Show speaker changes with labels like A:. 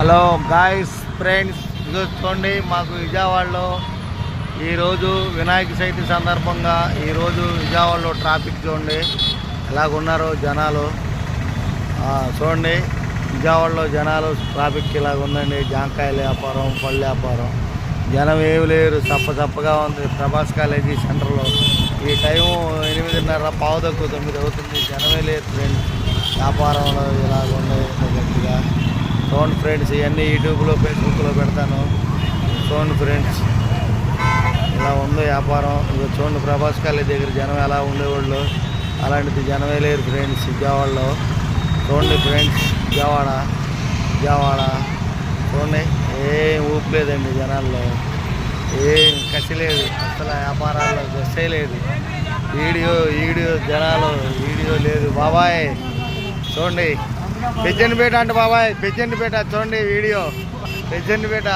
A: Hello guys friends, ఇది చూడండి మాకు విజయవాడలో ఈరోజు వినాయక చవితి సందర్భంగా ఈరోజు విజయవాడలో ట్రాఫిక్ చూడండి ఎలాగున్నారో జనాలు. చూడండి విజయవాడలో జనాలు ట్రాఫిక్ ఇలాగ ఉందండి. జాంకాయల వ్యాపారం, పళ్ళు వ్యాపారం, జనం ఏమి లేరు, చప్పగా ఉంది. ప్రభాస్ కాలేజీ సెంటర్లో ఈ టైము 8:30 9 అవుతుంది. జనమే లేదు ఫ్రెండ్స్. వ్యాపారంలో ఇలాగ ఉంది గట్టిగా. చూడండి ఫ్రెండ్స్, ఇవన్నీ యూట్యూబ్లో ఫేస్బుక్లో పెడతాను. చూడండి ఫ్రెండ్స్, ఇలా ఉంది వ్యాపారం. ఇక చూడండి ప్రభాస్ కాలేజీ దగ్గర జనం ఎలా ఉండేవాళ్ళు, అలాంటిది జనమే లేరు ఫ్రెండ్స్ విజయవాడలో. చూడండి ఫ్రెండ్స్, విజయవాడ చూడండి, ఏం ఊపు లేదండి జనాల్లో, ఏం కసి లేదు అసలు. వ్యాపారాల్లో గస్సే లేదు. వీడియో జనాలు వీడియో లేదు. బాబాయ్ చూడండి, పెజ్జండిపేట అంటే బాబాయ్, పెజ్జండిపేట చూడండి వీడియో. పెజ్జండిపేట